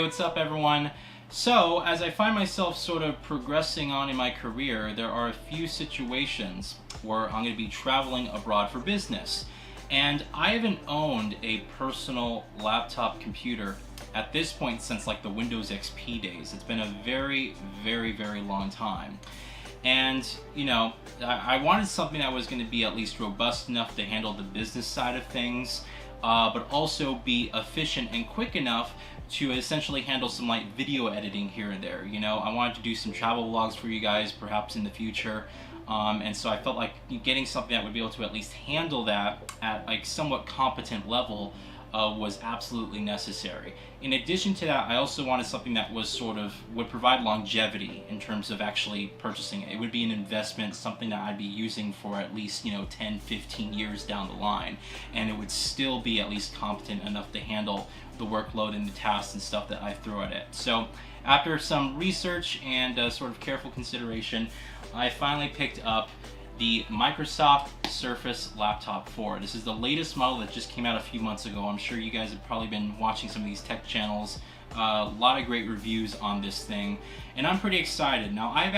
Hey, what's up everyone? So, as I find myself sort of progressing on in my career, there are a few situations where I'm going to be traveling abroad for business. And I haven't owned a personal laptop computer at this point since like the Windows XP days. It's been a very, very, very long time. And, you know, I wanted something that was going to be at least robust enough to handle the business side of things, but also be efficient and quick enough to essentially handle some like video editing here and there. You know, I wanted to do some travel vlogs for you guys perhaps in the future. And so I felt like getting something that would be able to at least handle that at like somewhat competent level was absolutely necessary. In addition to that, I also wanted something that was would provide longevity in terms of actually purchasing it. It would be an investment, something that I'd be using for at least, 10, 15 years down the line. And it would still be at least competent enough to handle the workload and the tasks and stuff that I throw at it. So after some research and sort of careful consideration, I finally picked up the Microsoft Surface Laptop 4. This is the latest model that just came out a few months ago. I'm sure you guys have probably been watching some of these tech channels. A lot of great reviews on this thing, and I'm pretty excited. Now, I had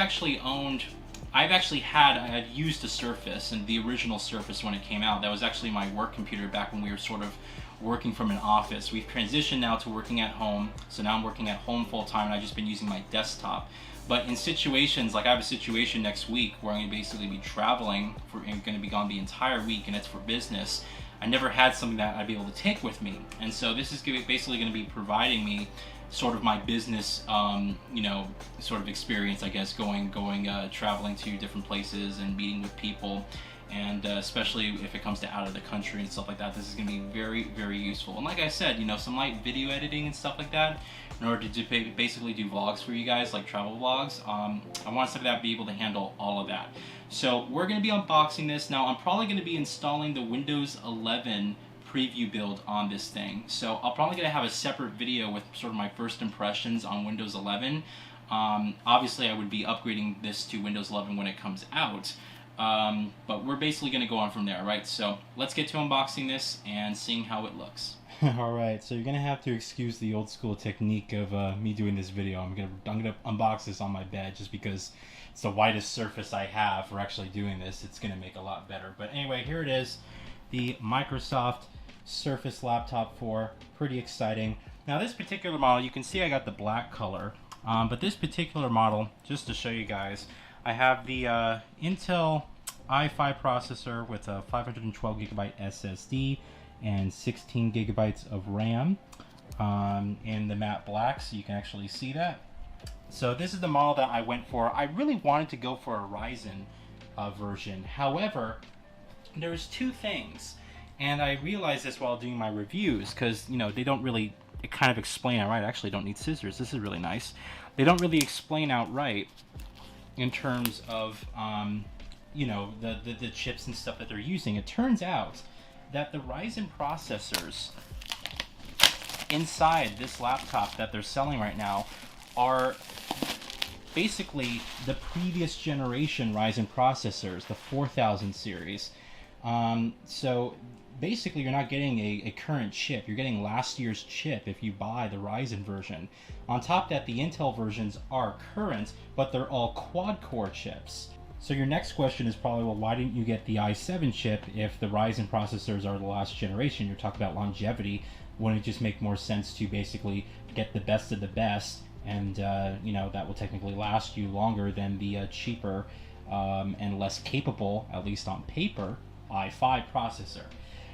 used a Surface, and the original Surface when it came out. That was actually my work computer back when we were sort of working from an office. We've transitioned now to working at home, so now I'm working at home full time, and I've just been using my desktop. But in situations, like I have a situation next week where I'm going to basically be traveling, I'm going to be gone the entire week, and it's for business. I never had something that I'd be able to take with me. And so this is basically going to be providing me sort of my business, sort of experience, I guess, traveling to different places and meeting with people. And especially if it comes to out of the country and stuff like that, this is going to be very, very useful. And like I said, some light video editing and stuff like that, in order to basically do vlogs for you guys, like travel vlogs, I want something that be able to handle all of that. So we're going to be unboxing this. Now, I'm probably going to be installing the Windows 11 preview build on this thing. So I'm probably going to have a separate video with sort of my first impressions on Windows 11. Obviously, I would be upgrading this to Windows 11 when it comes out. But we're basically going to go on from there, right? So let's get to unboxing this and seeing how it looks. Alright, so you're going to have to excuse the old school technique of me doing this video. I'm gonna unbox this on my bed just because it's the widest surface I have for actually doing this. It's going to make a lot better. But anyway, here it is, the Microsoft Surface Laptop 4. Pretty exciting. Now this particular model, you can see I got the black color. But this particular model, just to show you guys, I have the Intel i5 processor with a 512GB SSD and 16GB of RAM in the matte black, so you can actually see that. So this is the model that I went for. I really wanted to go for a Ryzen version. However, there's two things, and I realized this while doing my reviews, because they don't really kind of explain outright. I actually don't need scissors. This is really nice. They don't really explain outright in terms of the chips and stuff that they're using. It turns out that the Ryzen processors inside this laptop that they're selling right now are basically the previous generation Ryzen processors, the 4000 series. So basically you're not getting a current chip, you're getting last year's chip if you buy the Ryzen version. On top of that, the Intel versions are current, but they're all quad-core chips. So your next question is probably, well, why didn't you get the i7 chip if the Ryzen processors are the last generation? You're talking about longevity. Wouldn't it just make more sense to basically get the best of the best, and that will technically last you longer than the cheaper and less capable, at least on paper, i5 processor?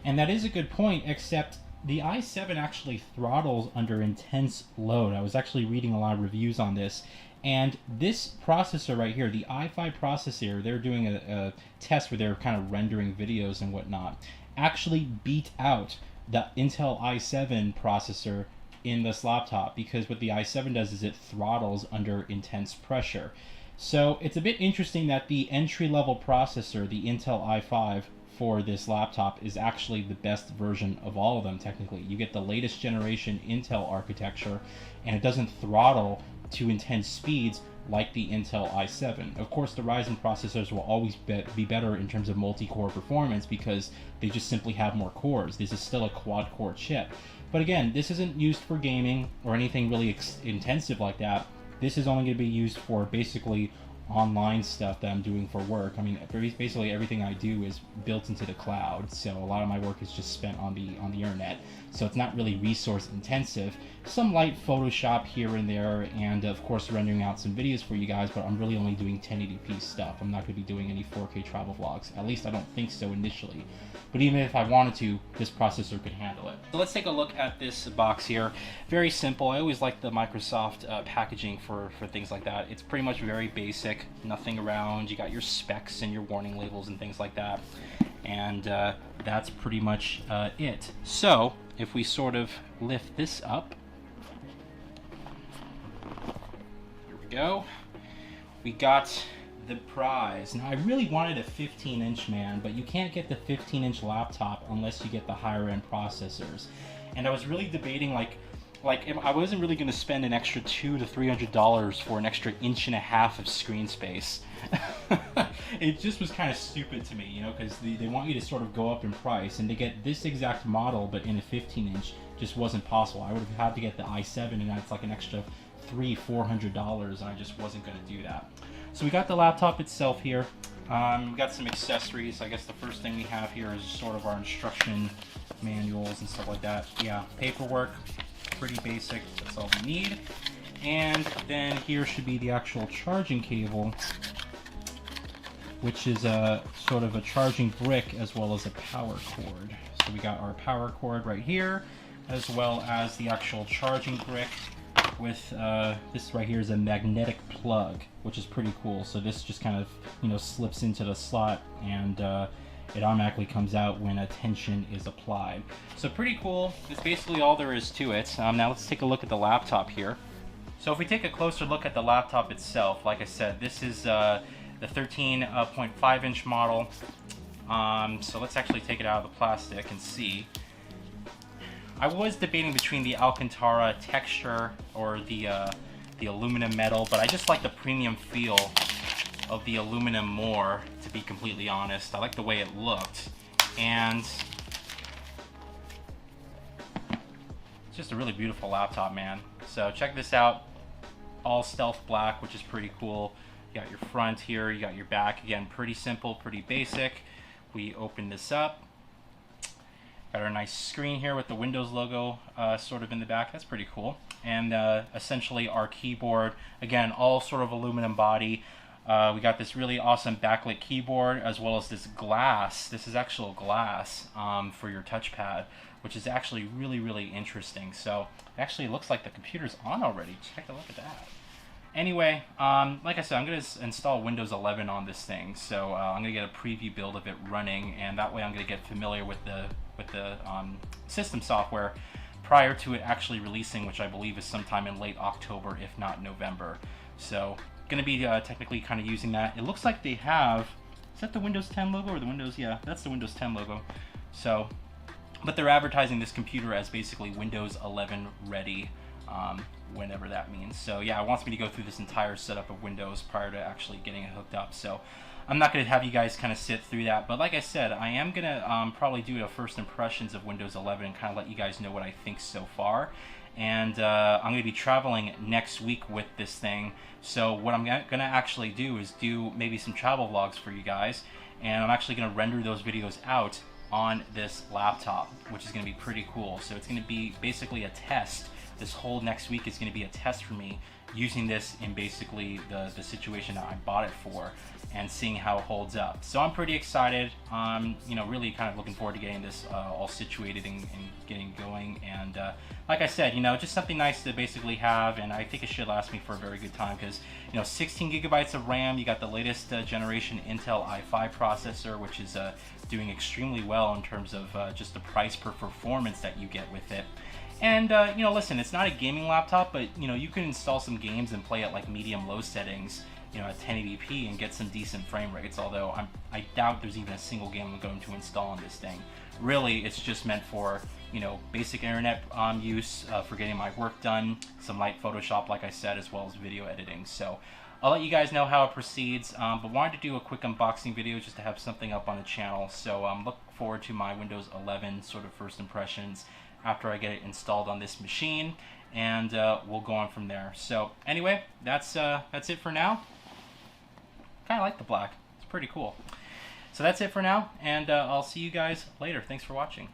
And that is a good point, except the i7 actually throttles under intense load. I was actually reading a lot of reviews on this, and this processor right here, the i5 processor, they're doing a test where they're kind of rendering videos and whatnot, actually beat out the Intel i7 processor in this laptop, because what the i7 does is it throttles under intense pressure. So it's a bit interesting that the entry-level processor, the Intel i5 for this laptop, is actually the best version of all of them technically. You get the latest generation Intel architecture, and it doesn't throttle to intense speeds like the Intel i7. Of course, the Ryzen processors will always be better in terms of multi-core performance because they just simply have more cores. This is still a quad-core chip. But again, this isn't used for gaming or anything really intensive like that. This is only going to be used for basically online stuff that I'm doing for work. I mean, basically everything I do is built into the cloud, so a lot of my work is just spent on the internet. So it's not really resource intensive. Some light Photoshop here and there, and of course rendering out some videos for you guys. But I'm really only doing 1080p stuff. I'm not going to be doing any 4K travel vlogs. At least I don't think so initially. But even if I wanted to, this processor could handle it. So let's take a look at this box here. Very simple. I always like the Microsoft packaging for things like that. It's pretty much very basic, nothing around. You got your specs and your warning labels and things like that. And that's pretty much it. So if we sort of lift this up, here we go. We got the prize. Now I really wanted a 15-inch, man, but you can't get the 15-inch laptop unless you get the higher end processors. And I was really debating like I wasn't really going to spend an extra $200 to $300 for an extra 1.5 inches of screen space. It just was kind of stupid to me, you know, because they want you to sort of go up in price, and to get this exact model but in a 15-inch just wasn't possible. I would have had to get the i7, and that's like an extra $300-400, and I just wasn't going to do that. So we got the laptop itself here. We got some accessories. I guess the first thing we have here is sort of our instruction manuals and stuff like that. Yeah, paperwork, pretty basic. That's all we need. And then here should be the actual charging cable, which is a sort of a charging brick as well as a power cord. So we got our power cord right here, as well as the actual charging brick with this right here is a magnetic plug, which is pretty cool. So this just kind of, you know, slips into the slot, and it automatically comes out when a tension is applied. So pretty cool. That's basically all there is to it. Now let's take a look at the laptop here. So if we take a closer look at the laptop itself, like I said, this is the 13.5-inch model. So let's actually take it out of the plastic and see. I was debating between the Alcantara texture or the aluminum metal, but I just like the premium feel of the aluminum more, to be completely honest. I like the way it looked, and it's just a really beautiful laptop, man. So check this out. All stealth black, which is pretty cool. You got your front here, you got your back. Again, pretty simple, pretty basic. We open this up. Got our nice screen here with the Windows logo sort of in the back. That's pretty cool. And essentially our keyboard, again, all sort of aluminum body. We got this really awesome backlit keyboard, as well as this glass. This is actual glass for your touchpad, which is actually really, really interesting. So it actually looks like the computer's on already. Check a look at that. Anyway, like I said, I'm going to install Windows 11 on this thing. So I'm going to get a preview build of it running, and that way I'm going to get familiar with the system software prior to it actually releasing, which I believe is sometime in late October, if not November. So going to be technically kind of using that. It looks like they have, is that the Windows 10 logo or the Windows? Yeah, that's the Windows 10 logo. So, but they're advertising this computer as basically Windows 11 ready, whenever that means. So yeah, it wants me to go through this entire setup of Windows prior to actually getting it hooked up. So I'm not going to have you guys kind of sit through that, but like I said, I am going to probably do a first impressions of Windows 11 and kind of let you guys know what I think so far. And I'm going to be traveling next week with this thing. So what I'm going to actually do is do maybe some travel vlogs for you guys, and I'm actually going to render those videos out on this laptop, which is going to be pretty cool. So it's going to be basically a test. This whole next week is going to be a test for me using this in basically the situation that I bought it for, and seeing how it holds up. So I'm pretty excited. You know, really kind of looking forward to getting this all situated and getting going. And like I said, you know, just something nice to basically have, and I think it should last me for a very good time, because, you know, 16 gigabytes of RAM, you got the latest generation Intel i5 processor, which is doing extremely well in terms of just the price per performance that you get with it. And, you know, listen, it's not a gaming laptop, but, you know, you can install some games and play at, like, medium-low settings, you know, at 1080p and get some decent frame rates, although I doubt there's even a single game I'm going to install on this thing. Really, it's just meant for, you know, basic internet use, for getting my work done, some light Photoshop, like I said, as well as video editing. So I'll let you guys know how it proceeds, but wanted to do a quick unboxing video just to have something up on the channel. So look forward to my Windows 11 sort of first impressions after I get it installed on this machine, and we'll go on from there. So anyway, that's it for now. Kind of like the black. It's pretty cool. So that's it for now, and I'll see you guys later. Thanks for watching.